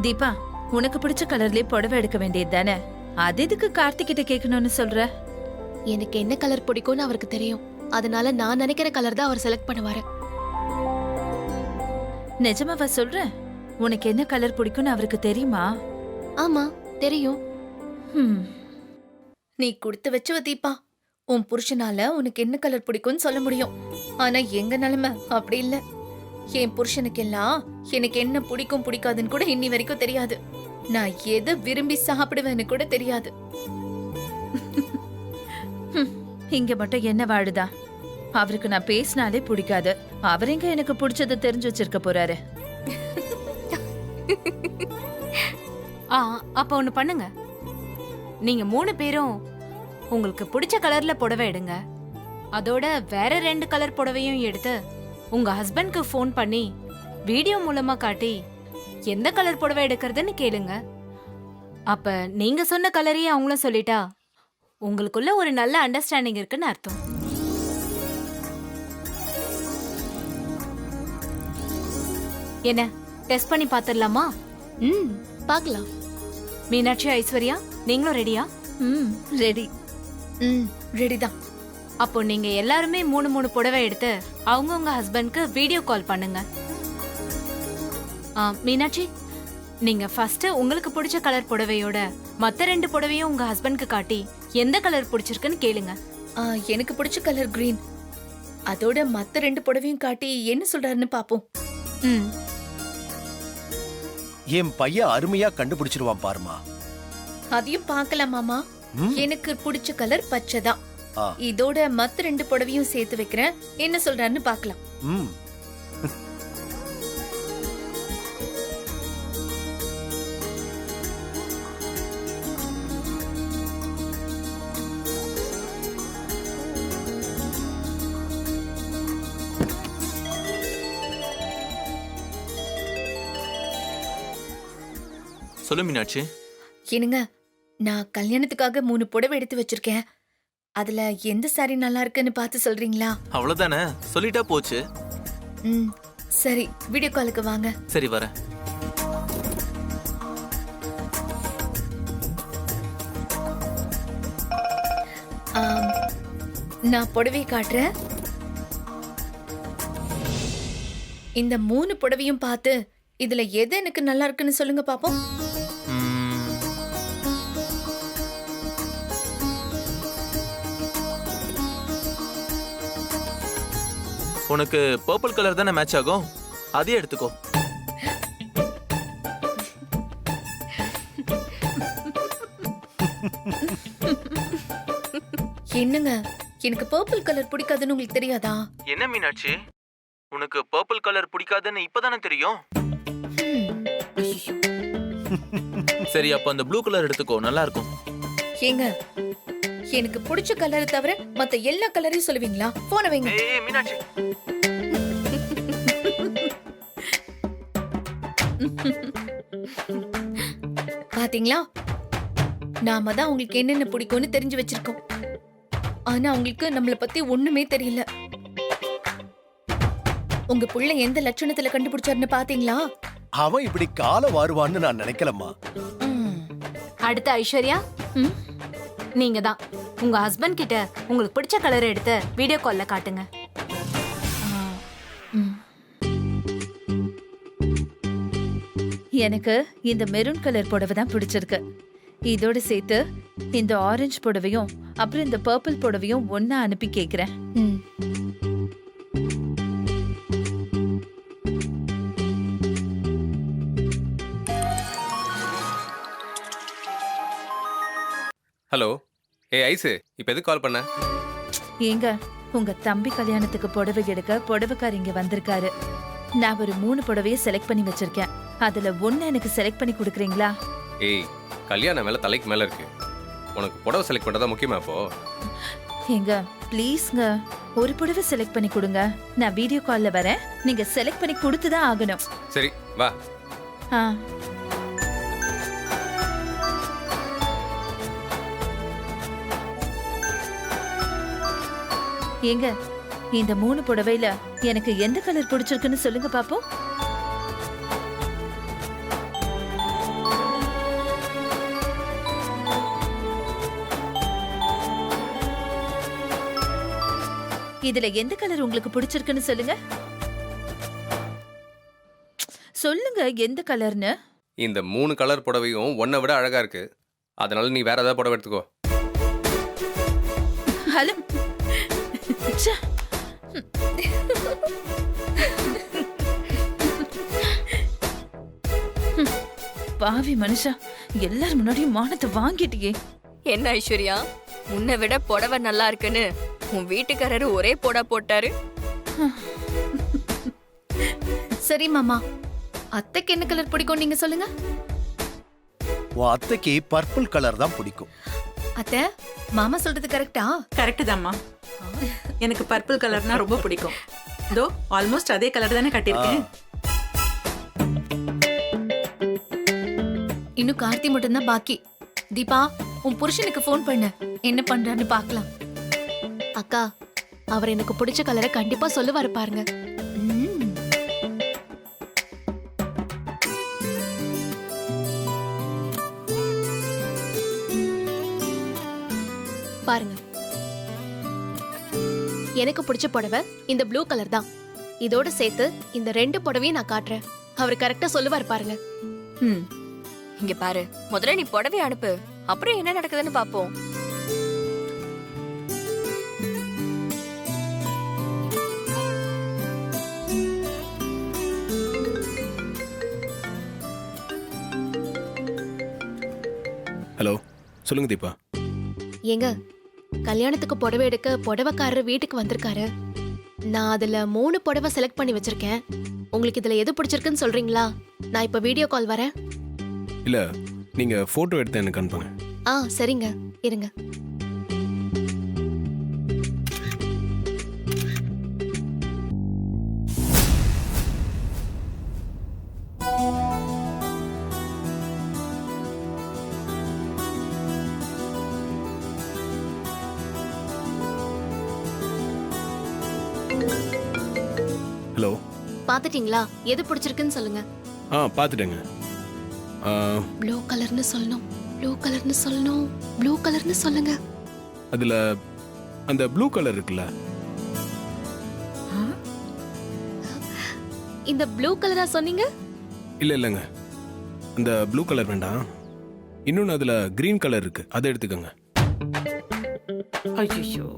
தீபா, உனக்கு பிடிச்ச கலர்லயே புடவை எடுக்க வேண்டியது தானே? அது எதுக்கு கார்த்திகிட்ட கேட்கணும்னு சொல்ற? எனக்கு என்ன கலர் பிடிக்கும்னு அவருக்கு தெரியும். அதனால நான் நினைக்கிற கலர் தான் அவர் செலக்ட் பண்ணுவாரு. நிஜமாவா சொல்ற? உனக்கு என்ன கலர் பிடிக்கும்னு அவருக்கு தெரியுமா? ஆமா, தெரியும். நீ கொடுத்து வச்சுவ தீபா. உன் புருஷனால உனக்கு என்ன கலர் பிடிக்கும்னு சொல்ல முடியும். ஆனா எங்க நிலைமை அப்படி இல்ல. என் புருஷனுக்கெல்லாம் எனக்கு என்ன பிடிக்கும் பிடிக்காதுன்னு கூட இன்னி வரைக்கும் தெரியாது. நான் எதை விரும்பி சாப்பிடுவேன்னு கூட தெரியாது. இங்க மட்டும் என்ன வாழுதா? அவருக்கு நான் பேசினாலே பிடிக்காது. அவர் எங்க எனக்கு பிடிச்சதை தெரிஞ்சு வச்சிருக்க போறாரு? அப்ப ஒண்ணு பண்ணுங்க. நீங்க 3 பேரும் உங்களுக்கு பிடிச்ச கலர்ல புடவை எடுங்க. அதோட வேற 2 கலர் புடவையும் எடுத்து உங்க ஹஸ்பண்ட்க்கு ஃபோன் பண்ணி வீடியோ மூலமா காட்டி எந்த கலர் புடவை எடுக்கிறதுன்னு கேளுங்க. அப்ப நீங்க சொன்ன கலரையே அவங்களும் சொல்லிட்டா உங்களுக்குள்ள ஒரு நல்ல அண்டர்ஸ்டாண்டிங் இருக்குன்னு அர்த்தம். என்ன டெஸ்ட் பண்ணி பாத்துடலாமா? பார்க்கலாம். மீனாட்சி, ஐஸ்வர்யா, நீங்களும் ரெடியா? ரெடி. ரெடிதான். அப்போ நீங்க எல்லாருமே 3 புடவை எடுத்து அவங்கவுங்க ஹஸ்பண்ட்க்கு வீடியோ கால் பண்ணுங்க. மீனாட்சி, நீங்க ஃபர்ஸ்ட் உங்களுக்கு பிடிச்ச கலர் புடவையோட மத்த 2 புடவையும் உங்க ஹஸ்பண்ட்க்கு காட்டி எந்த கலர் பிடிச்சிருக்குன்னு கேளுங்க. எனக்கு பிடிச்ச கலர் கிரீன். அதோட மத்த 2 புடவையும் காட்டி என்ன சொல்றாருன்னு பாப்போம். என் பையன் அருமையா கண்டுபிடிச்சிருவான் பாருமா. அதையும் பார்க்கலாம் மாமா. எனக்கு பிடிச்ச கலர் பச்சை தான். இதோட மத்த 2 புடவையும் சேர்த்து வைக்கிறேன். என்ன சொல்றாருன்னு பார்க்கலாம். சொல்லு மீனாட்சி. என்னங்க, நான் கல்யாணத்துக்காக 3 புடவை எடுத்து வச்சிருக்கேன். அதுல எந்த சாரி நல்லா இருக்குன்னு பார்த்து சொல்றீங்களா? அவ்வளவுதானே, சொல்லிட்டா போச்சு. சரி, வீடியோ காலுக்கு வாங்க. சரி, வரேன். நான் புடவை காட்டுறேன். இந்த 3 புடவையும் பார்த்து இதுல எது எனக்கு நல்லா இருக்குன்னு சொல்லுங்க பாப்போம். உனக்கு பர்பிள் கலர் தானே மேட்ச் ஆகும், அதே எடுத்துக்கோ. என்னங்க, எனக்கு பர்பிள் கலர் பிடிக்காதுன்னு உங்களுக்கு தெரியாதா? என்ன மீனாட்சி, உனக்கு பர்பிள் கலர் பிடிக்காதுன்னு இப்பதானே தெரியும்? சரி, அப்ப அந்த ப்ளூ கலர் எடுத்துக்கோ, நல்லா இருக்கும். ஏங்க, எனக்கு பிடிச்ச கலர் தவிர மத்த எல்லா கலரையும் சொல்லுவீங்களா? போன வைங்க. மீனாட்சி, பாத்தீங்களா, நாம தான் உங்களுக்கு என்னென்ன பிடிக்கும்னு தெரிஞ்சு வச்சிருக்கோம். ஆனா உங்களுக்கு நம்மள பத்தி ஒண்ணுமே தெரியல. உங்க புள்ள எந்த லட்சணத்துல கண்டுபிடிச்சாருன்னு பாத்தீங்களா? அவன் இப்படி கால வாருவான்னு நான் நினைக்கலம்மா. அடுத்த ஐஸ்வர்யா, நீங்க தான் உங்க ஹஸ்பண்ட் கிட்ட உங்களுக்கு பிடிச்ச கலரை எடுத்து வீடியோ கால்ல காட்டுங்க. எனக்கு இந்த மெரூன் கலர் புடவை தான் பிடிச்சிருக்கு. இதோட சேர்த்து இந்த ஆரஞ்சு புடவையும் அப்புறம் இந்த பர்பிள் புடவையும் ஒன்னா அனுப்பி கேக்குறேன். ஹலோ, ஐசு, இப்ப எதுக்கு கால் பண்ண? ஏங்க, உங்க தம்பி கல்யாணத்துக்கு புடவை எடுக்க புடவைக்கார் இங்க வந்திருக்காரு. நான் ஒரு 3 புடவையை செலக்ட் பண்ணி வச்சிருக்கேன். அதுல ஒன்னு எனக்கு செலக்ட் பண்ணி கொடுக்குறீங்களா? ஏய், கல்யாணம் மேல தலைக்கு மேல இருக்கு. உனக்கு புடவை செலக்ட் பண்றதா முக்கியமா இப்போ? ஏங்க ப்ளீஸ்ங்க, ஒரு புடவை செலக்ட் பண்ணி கொடுங்க. நான் வீடியோ கால்ல வரேன். நீங்க செலக்ட் பண்ணி கொடுத்துதான் ஆகணும். சரி, வா. ஏங்க, இந்த 3 புடவையில எனக்கு எந்த கலர் பிடிச்சிருக்குன்னு சொல்லுங்க பாப்போம். இதுல எந்த கலர் உங்களுக்கு பிடிச்சிருக்குன்னு சொல்லுங்க. சொல்லுங்க எந்த கலர்னு. இந்த 3 கலர் புடவையும் உன்னை விட அழகா இருக்கு. அதனால நீ வேற ஏதாவது புடவை எடுத்துக்கோ. ஹலோ. ச்சே. பாவி மனுஷா, எல்லாரும் முன்னாடியும் மானத்தை வாங்கிட்டியே. என்ன ஐஸ்வர்யா, உன்னை விட புடவை நல்லா இருக்குன்னு உன் வீட்டுக்காரரு ஒரே போடா போட்டாரு. சரி மாமா, அத்தைக்கு என்ன கலர் பிடிக்கும் நீங்க சொல்லுங்க. உன் அத்தைக்கு பர்பிள் கலர் தான் பிடிக்கும். அத்தை, மாமா சொல்றது கரெக்டா? கரெக்ட் தான்மா. எனக்கு பர்பிள் கலர்னா ரொம்ப பிடிக்கும். இதோ ஆல்மோஸ்ட் அதே கலர் தானே கட்டியிருக்கேன். இன்னும் கார்த்தி மட்டும்தான் பாக்கி. தீபா, உன் புருஷனுக்கு ஃபோன் பண்ணு, என்ன பண்றான்னு பார்க்கலாம். அக்கா, அவர் எனக்கு பிடிச்ச கலரை கண்டிப்பா சொல்லுவாரு பாருங்க. ம். பாருங்க, எனக்கு பிடிச்ச புடவை இந்த ப்ளூ கலர் தான். இதோட சேர்த்து இந்த 2 புடவையும் நான் காட்டுறேன். அவர் கரெக்டா சொல்லுவார் பாருங்க. ம். இங்க பாரு, முதல்ல நீ புடவை அனுப்பு, அப்புறம் என்ன நடக்குதுன்னு பாப்போம். ஹலோ, சொல்லுங்க தீபா. ஏங்க, கல்யாணத்துக்கு புடவை எடுக்க புடவைக்காரர் வீட்டுக்கு வந்திருக்காரு. நான் அதுல 3 புடவை செலக்ட் பண்ணி வச்சிருக்கேன். உங்களுக்கு இதுல எது பிடிச்சிருக்குன்னு சொல்றீங்களா? நான் இப்ப வீடியோ கால் வரேன். இல்ல, நீங்க போட்டோ எடுத்து எனக்கு அனுப்புங்க. சரிங்க, இருங்க. ஹலோ. பாத்துட்டீங்களா? எது பிடிச்சிருக்குன்னு சொல்லுங்க. பார்த்துட்டேங்க. ப்ளூ கலர்னு சொல்லணும், ப்ளூ கலர்னு சொல்லணும், ப்ளூ கலர்னு சொல்லுங்க. அதுல அந்த ப்ளூ கலர் இருக்குல்ல, இந்த ப்ளூ கலரா சொன்னீங்க? இல்லைங்க, அந்த ப்ளூ கலர் வேண்டாம். இன்னொன்று அதுல கிரீன் கலர் இருக்கு, அதை எடுத்துக்கோங்க. ஐயோ,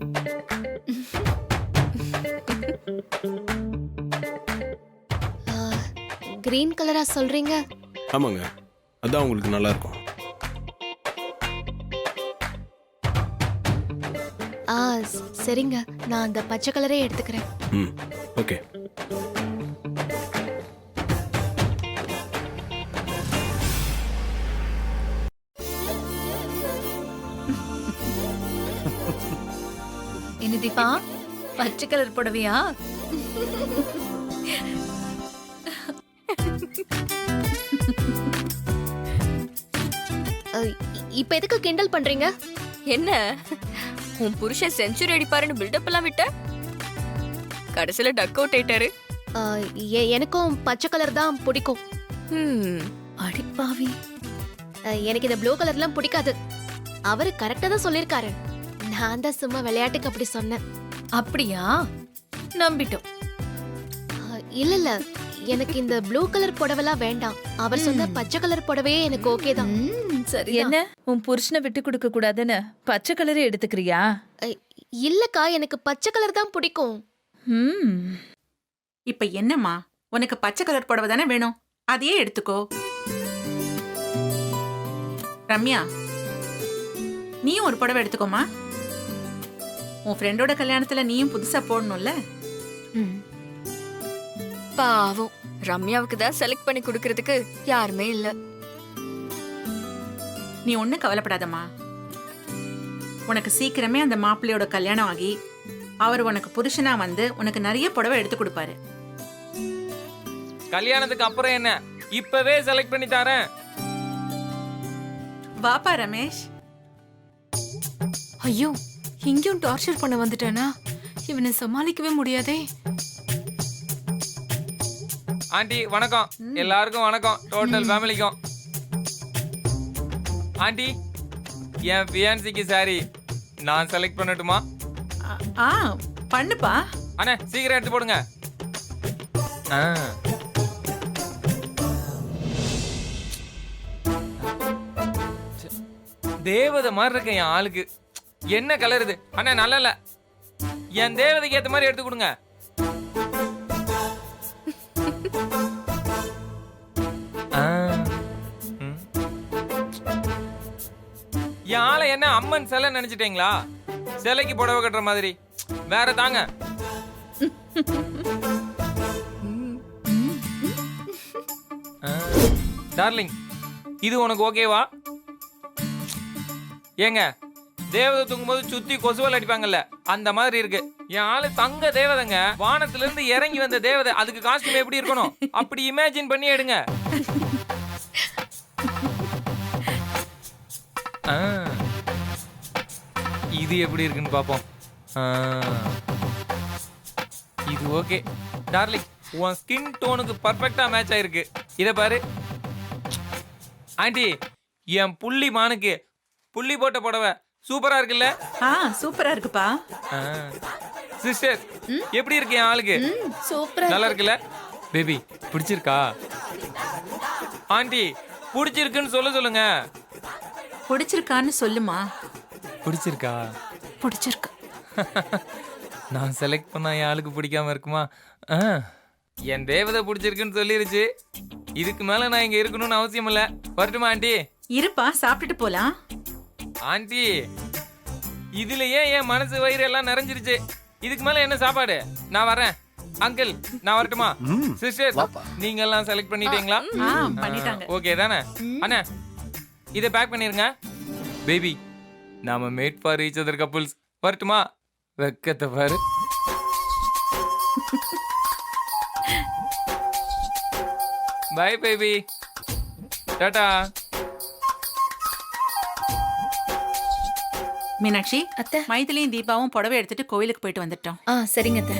கிரீன் கலரா சொல்றீங்க? ஆமாங்க, அதான் உங்களுக்கு நல்லா இருக்கும். சரிங்க, நான் அந்த பச்சை கலரே எடுத்துக்கிறேன். ம், ஓகே. என்ன தீபா, பச்சை கலர் புடவையா? இப்ப எதுக்கு கிண்டல் பண்றீங்க? என்ன, உன் புருஷன் செஞ்சுரி அடிப்பாருன்னு பில்டப் எல்லாம் விட்ட, கடைசியில டக் அவுட் ஆயிட்டாரு. எனக்கும் பச்சை கலர் தான் பிடிக்கும். அடிப்பாவி. எனக்கு இந்த ப்ளூ கலர்லாம் பிடிக்காது. அவரு கரெக்டா தான் சொல்லிருக்காரு. நான் தான் சும்மா விளையாட்டுக்கு அப்படி சொன்னேன். அப்படியா? நம்பிட்டோம். இல்ல இல்ல, எனக்கு இந்த ப்ளூ கலர் புடவைலாம் வேண்டாம். அவர் சொன்ன பச்சை கலர் புடவையே எனக்கு ஓகே தான். சரி. என்ன, உன் புருஷனை விட்டு கொடுக்க கூடாதுன்னு பச்சை கலரே எடுத்துக்கிறியா? இல்லக்கா, எனக்கு பச்சை கலர் தான் பிடிக்கும். இப்ப என்னம்மா, உனக்கு பச்சை கலர் புடவை தானே வேணும், அதையே எடுத்துக்கோ. ரம்யா, நீயும் ஒரு புடவை எடுத்துக்கோமா. உன் ஃப்ரெண்டோட கல்யாணத்துல நீயும் புதுசா போடணும்ல. பாவம், ரம்யாவுக்கு தான் செலக்ட் பண்ணி கொடுக்கறதுக்கு யாருமே இல்ல. நீ ஒன்னும் கவலைப்படாதம்மா. உனக்கு சீக்கிரமே அந்த மாப்பிள்ளையோட கல்யாணம் ஆகி அவர் உனக்கு புருஷனா வந்து உனக்கு நிறைய புடவை எடுத்து கொடுப்பாரு. கல்யாணத்துக்கு அப்புறம் என்ன, இப்பவே செலக்ட் பண்ணி தரேன். வாப்பா ரமேஷ். ஐயோ, இங்கேயும் டார்ச்சர் பண்ண வந்துட்டானா? இவனை சமாளிக்கவே முடியாதே. ஆண்டி வணக்கம், எல்லாருக்கும் வணக்கம், டோட்டல் ஃபேமிலிக்கும். ஆண்டி, என் ஃபியான்சிக்கு சாரி நான் செலக்ட் பண்ணட்டுமா? பண்ணுப்பா. அண்ணே சீக்கிரம் எடுத்து போடுங்க. தேவதை மாதிரி இருக்க என் ஆளுக்கு. என்ன கலர் இது அண்ணே? நல்லா இல்ல. என் தேவதைக்கு ஏத்த மாதிரி எடுத்து கொடுங்க. என் ஆளை என்ன அம்மன் சிலை நினைச்சிட்டீங்களா? சிலைக்கு புடவை கட்டுற மாதிரி வேற தாங்க. டார்லிங், இது உனக்கு ஓகேவா? ஏங்க, தேவதை தூங்கும்போது சுத்தி கொசுவல் அடிப்பாங்கல்ல, அந்த மாதிரி இருக்கு. என் ஆளு தங்க தேவதைங்க. வானத்துல இருந்து இறங்கி வந்த தேவதை. அதுக்கு காஸ்டியூம் எப்படி இருக்கணும் அப்படி இமேஜின் பண்ணி எடுங்க. இது எப்படி இருக்குன்னு பாப்போம். இது ஓகே டார்லிங், உன் ஸ்கின் டோனுக்கு பர்ஃபெக்டா மேட்ச் ஆயிருக்கு. இத பாரு ஆண்டி, என் புள்ளி மானுக்கு புள்ளி போட்ட புடவை சூப்பரா இருக்குல்ல? சூப்பரா இருக்குப்பா. சிஸ்டர், எப்படி இருக்கு என் ஆளுக்கு? சூப்பரா நல்லா இருக்குல்ல? பேபி பிடிச்சிருக்கா? ஆண்டி பிடிச்சிருக்குன்னு சொல்லுங்க. பிடிச்சிருக்கான்னு சொல்லுமா. பிடிச்சிருக்கா? பிடிச்சிருக்கு. நான் செலக்ட் பண்ண என் ஆளுக்கு பிடிக்காம இருக்குமா? என் தேவதை பிடிச்சிருக்குன்னு சொல்லிருச்சு. இதுக்கு மேல நான் இங்க இருக்கணும்னு அவசியம் இல்ல. வரட்டுமா ஆண்டி? இருப்பா, சாப்பிட்டுட்டு போலாம். ஆண்டி, இதுலயே என் மனசு வயிறு எல்லாம் நிறைஞ்சிருச்சு. இதுக்கு மேல என்ன சாப்பாடு? நான் வரேன். அங்கிள், நான் வரட்டுமா? சிஸ்டர், நீங்க எல்லாம் செலக்ட் பண்ணிட்டீங்களா? பண்ணிட்டாங்க. ஓகே தானே? அண்ணா, இதை பேக் பண்ணிருங்க. பேபி, நாம made for each other couples. வரட்டுமா? வெக்கத்தை பாரு. By baby, Tata. மீனாட்சி, அத்தை. மைதிலியும் தீபாவும் புடவை எடுத்துட்டு கோயிலுக்கு போயிட்டு வந்துட்டோம். சரிங்க அத்தை.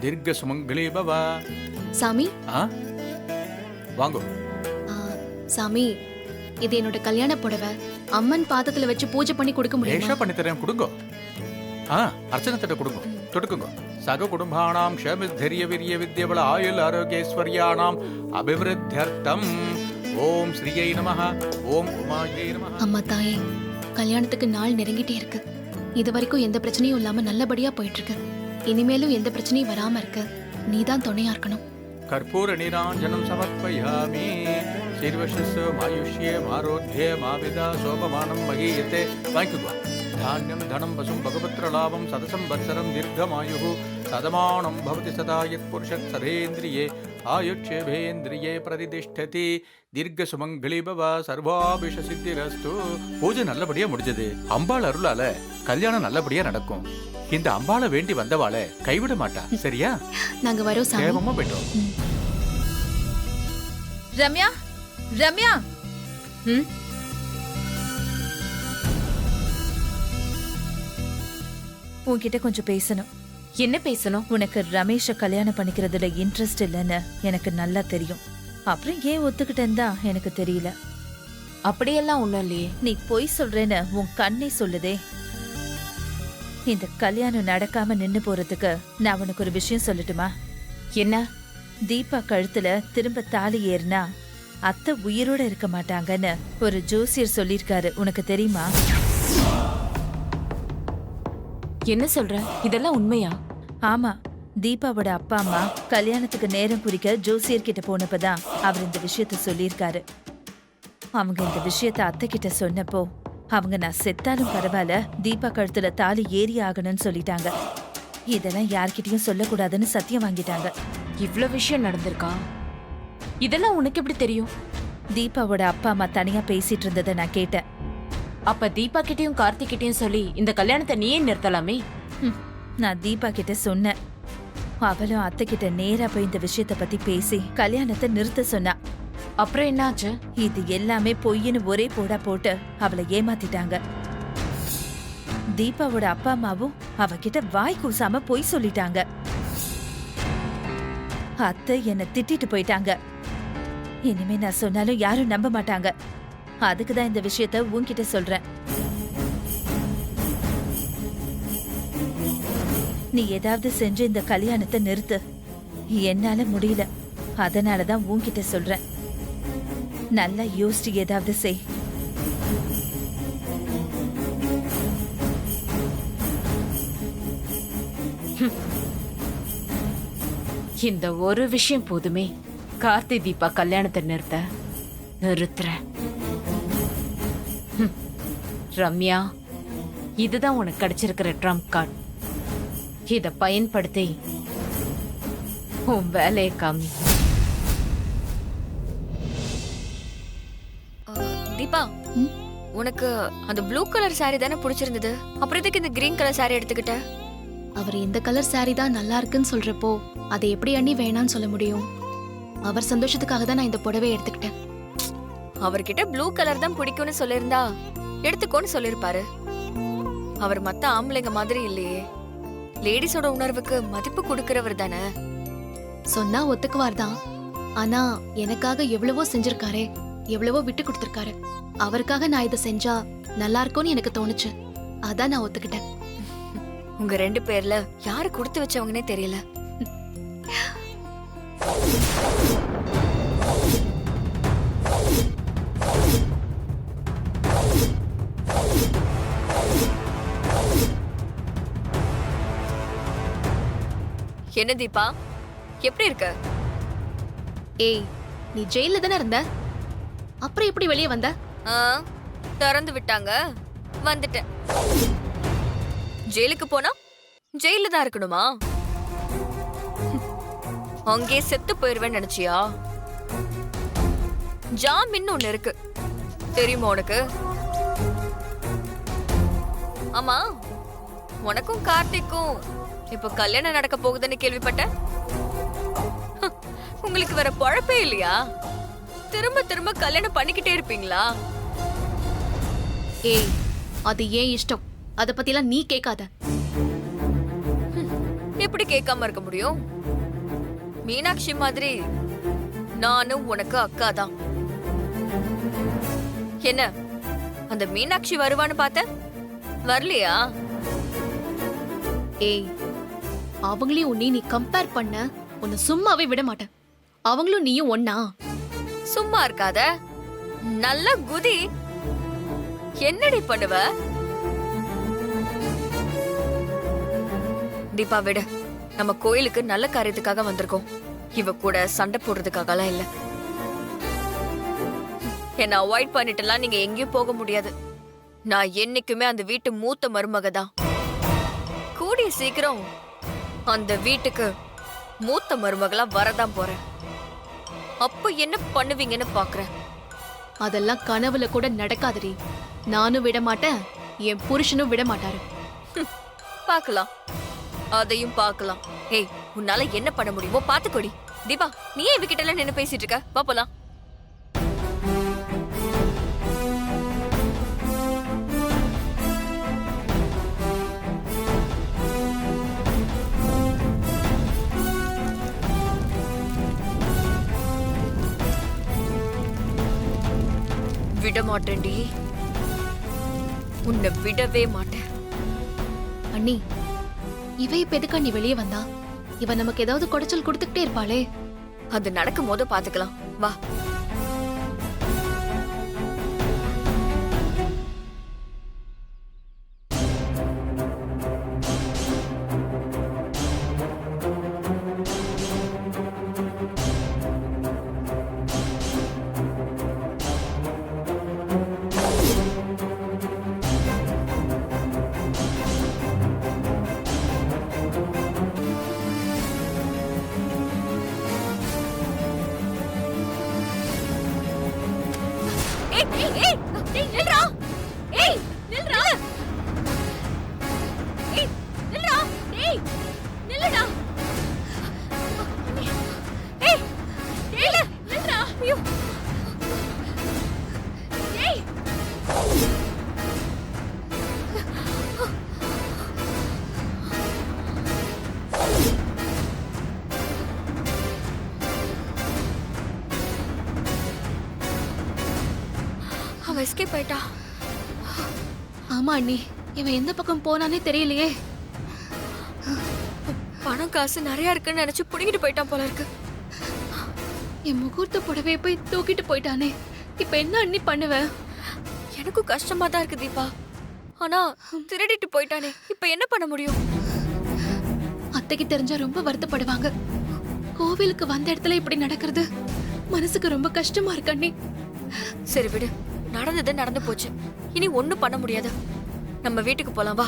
தீர்க்க சுமங்கலி பவா. சாமி, வாங்கோ. சாமி, இது என்னோட கல்யாண புடவை. அம்மன் பாதத்துல வச்சு பூஜை பண்ணி கொடுக்க முடியுமா? பண்ணி தரேன், கொடுங்கோ. அர்ச்சனை தட்ட கொடுங்கோ, தொடுக்குங்கோ. சக குடும்பானாம் க்ஷேமஸ்தைரிய வீரிய வித்யபல ஆயுள் ஆரோக்கியஸ்வர்யானாம் அபிவிருத்தியர்த்தம் ஓம் ஸ்ரீயை நமஹ ஓம் உமாயை நமஹ. அம்மா தாயே, கல்யாணத்துக்கு நாள் நெருங்கிட்டே இருக்கு. இது வரைக்கும் எந்த பிரச்சனையும் இல்லாம நல்லபடியா போயிட்டு இருக்கு. இனிமேலும் எந்த பிரச்சனையும் வராம இருக்க நீதான் துணையா இருக்கணும். கற்பூர நீராஞ்சனம் சமர்ப்பயாமி. சீர்வசஸ் மாயுஷ்யே மாரோத்யே மாவிதா சோபமானம் மகீயதே. வாங்கிக்குவா. தானியம் தனம் பசும் பகவத்ர லாபம் சதசம் வத்சரம் தீர்க்கமாயு சதமானம் பவதி சதா யத் புருஷத் சதேந்திரியே ஆயுட்சேபேந்திரியே பிரதிதிஷ்டதி. தீர்க்க சுமங்கலி பவ சர்வாபிஷ சித்திரஸ்து. பூஜை நல்லபடியா முடிஞ்சது. அம்பாள் அருளால கல்யாணம் நல்லபடியா நடக்கும். இந்த அம்பாளை வேண்டி வந்தவாளை கைவிட மாட்டா. சரியா? நாங்க வரோம் சாமி. தேவமா போயிட்டோம். ரம்யா, ரம்யா. உன்கிட்ட கொஞ்சம் பேசணும். என்ன பேசணும்? உனக்கு ரமேஷ கல்யாணம் பண்ணிக்கிறதுல இன்ட்ரெஸ்ட் இல்லைன்னு எனக்கு நல்லா தெரியும். அப்புறம் ஏன் ஒத்துக்கிட்டேன்னு தான் எனக்கு தெரியல. அப்படியெல்லாம் ஒண்ணும் இல்லையே. நீ பொய் சொல்றேன்னு உன் கண்ணே சொல்லுதே. இந்த கல்யாணம் நடக்காம நின்னு போறதுக்கு நான் உனக்கு ஒரு விஷயம் சொல்லட்டுமா? என்ன? தீபா கழுத்துல திரும்ப தாலி ஏறினா அத்தை உயிரோட இருக்க மாட்டாங்கன்னு ஒரு ஜோசியர் சொல்லிருக்காரு. உனக்கு தெரியுமா? என்ன சொல்ற? இதெல்லாம் உண்மையா? ஆமா, தீபாவோட அப்பா அம்மா கல்யாணத்துக்கு நேரம் குறிக்க ஜோசியர் கிட்ட போனப்பதான் அவர் இந்த விஷயத்த சொல்லியிருக்காரு. அவங்க இந்த விஷயத்த அத்தை கிட்ட சொன்னப்போ அவங்க நான் செத்தாலும் பரவாயில்ல, தீபா கழுத்துல தாலி ஏறி ஆகணும்னு சொல்லிட்டாங்க. இதெல்லாம் யார்கிட்டயும் சொல்லக்கூடாதுன்னு சத்தியம் வாங்கிட்டாங்க. இவ்ளோ விஷயம் நடந்திருக்கா? இதெல்லாம் உனக்கு எப்படி தெரியும்? தீபாவோட அப்பா அம்மா தனியா பேசிட்டு இருந்ததை நான் கேட்டேன். அப்ப தீபா கிட்டயும் கார்த்திக் கிட்டயும் சொல்லி இந்த கல்யாணத்தை நீயே நிறுத்தலாமே. நான் தீபா கிட்ட சொன்னேன். அவளும் அத்தை கிட்ட நேரா போய் இந்த விஷயத்த பத்தி பேசி கல்யாணத்தை நிறுத்த சொன்னா. அப்புறம் என்னாச்சு? இது எல்லாமே பொய்ன்னு ஒரே போடா போட்டு அவளை ஏமாத்திட்டாங்க. தீபாவோட அப்பா அம்மாவும் அவகிட்ட வாய் கூசாம பொய் சொல்லிட்டாங்க. அத்தை என்ன திட்டிட்டு போயிட்டாங்க. இனிமே நான் சொன்னாலும் யாரும் நம்ப மாட்டாங்க. அதுக்குதான் இந்த விஷயத்த உன்கிட்ட சொல்றேன். நீ ஏதாவது செஞ்சு இந்த கல்யாணத்தை நிறுத்து. என்னால முடியல. அதனாலதான் உன்கிட்ட சொல்றேன். நல்லா யோசிச்சு ஏதாவது செய். இந்த ஒரு விஷயம் போதுமே கார்த்தி தீபா கல்யாணத்தை நிறுத்துறேன். ரம்யா, இதுதான் உனக்கு கிடைச்சிருக்கிற ட்ரம்ப் கார்டு. இத பயன்படுத்தி உன் வேலையை காமி. தீபா, உனக்கு அந்த ப்ளூ கலர் saree தானே பிடிச்சிருந்தது? அப்புறம் எதுக்கு இந்த கிரீன் கலர் saree எடுத்துக்கிட்ட? அவர் இந்த கலர் saree தான் நல்லா இருக்குன்னு சொல்றப்போ அதை எப்படி அண்ணி வேணான்னு சொல்ல முடியும்? அவர் சந்தோஷத்துக்காக தான் நான் இந்த புடவையை எடுத்துக்கிட்டேன். அவர்கிட்ட ப்ளூ கலர் தான் பிடிக்கும்னு சொல்லிருந்தா எடுத்துக்கோன்னு சொல்லிருப்பாரு. அவர் மத்த ஆம்பளைங்க மாதிரி இல்லையே. லேடிஸோட உணர்வுக்கு மதிப்பு கொடுக்கறவர் தானே. சொன்னா ஒத்துக்குவார் தான். ஆனா எனக்காக எவ்வளவோ செஞ்சிருக்காரே, எவ்வளவோ விட்டு கொடுத்திருக்காரு. அவருக்காக நான் இதை செஞ்சா நல்லா இருக்கும்னு எனக்கு தோணுச்சு. அதான் நான் ஒத்துக்கிட்டேன். உங்க 2 பேர்ல யாரு கொடுத்து வச்சவங்கன்னே தெரியல. என்ன தீபா, எப்படி இருக்க? ஏய், நீ ஜெயில தானே இருந்த, அப்புறம் எப்படி வெளியே வந்த? திறந்து விட்டாங்க, வந்துட்டேன். ஜெயிலுக்கு போனா ஜெயில தான் இருக்கணுமா? அங்கே செத்து போயிருவேன்னு நினைச்சியா? ஜாமீன் ஒண்ணு இருக்கு, தெரியுமா உனக்கு? ஆமா, உனக்கும் கார்த்திக்கும் இப்ப கல்யாணம் நடக்க போகுதுன்னு கேள்விப்பட்டேன். உங்களுக்கு வேற பொழப்பே இல்லையா? திரும்ப திரும்ப கல்யாணம் பண்ணிக்கிட்டே இருப்பீங்களா? ஏய், அது ஏன் இஷ்டம், அத பத்திலாம் நீ கேட்காத. எப்படி கேட்காம இருக்க முடியும்? மீனாட்சி மாதிரி நானும் உனக்கு அக்கா தான். என்ன, அந்த மீனாட்சி வருவான்னு பார்த்த, வரலையா? ஏய், அவங்களையும் உன்னை நீ கம்பேர் பண்ண உன்னை சும்மாவே விட மாட்டேன். அவங்களும் நீயும் ஒன்னா? சும்மா இருக்காத, நல்ல குதி. என்னடி பண்ணுவ? தீபா விடு, நம்ம கோயிலுக்கு நல்ல காரியத்துக்காக வந்திருக்கோம். இவ கூட சண்டை போடுறதுக்காகலாம் இல்ல. என்ன அவாய்ட் பண்ணிட்டுலாம் நீங்க எங்கேயும் போக முடியாது. நான் என்னைக்குமே அந்த வீட்டு மூத்த மருமக தான். கூடிய சீக்கிரம் அந்த வீட்டுக்கு மூத்த மருமகளா வரதான் போறேன். அப்ப என்ன பண்ணுவீங்கன்னு பாக்குறேன். அதெல்லாம் கனவுல கூட நடக்காதடி. நானும் விட மாட்டேன், என் புருஷனும் விட மாட்டாரு. பாக்கலாம், அதையும் பாக்கலாம். ஏய், உன்னால என்ன பண்ண முடியுமோ பாத்துக்கோடி. தீபா, நீ ஏன் இவகிட்ட எல்லாம் நின்னு பேசிட்டு இருக்க? வா போலாம். விட மாட்டேன்டி, உன்னை விடவே மாட்டேன். அண்ணி, இவ இப்ப எதுக்கா நீ வெளியே வந்தா? இவ நமக்கு ஏதாவது குடைச்சல் கொடுத்துக்கிட்டே இருப்பாளே. அது நடக்கும் போது பாத்துக்கலாம், வா. அவ எஸ்கேப் ஆயிட்டா. ஆமா அண்ணி, இவன் எந்த பக்கம் போனானே தெரியலையே. பணம் காசு நிறைய இருக்குன்னு நினைச்சு புடிங்கிட்டு போயிட்டான் போல இருக்கு. என் முகூர்த்த புடவைய போய் தூக்கிட்டு போயிட்டானே. இப்ப என்ன அண்ணி பண்ணுவ? எனக்கும் கஷ்டமா தான் இருக்கு தீபா. ஆனா திருடிட்டு போயிட்டானே, இப்ப என்ன பண்ண முடியும்? அத்தைக்கு தெரிஞ்சா ரொம்ப வருத்தப்படுவாங்க. கோவிலுக்கு வந்த இடத்துல இப்படி நடக்கிறது மனசுக்கு ரொம்ப கஷ்டமா இருக்கு அண்ணி. சரி விடு, நடந்தது நடந்து போச்சு. இனி ஒண்ணும் பண்ண முடியாது. நம்ம வீட்டுக்கு போலாம் வா.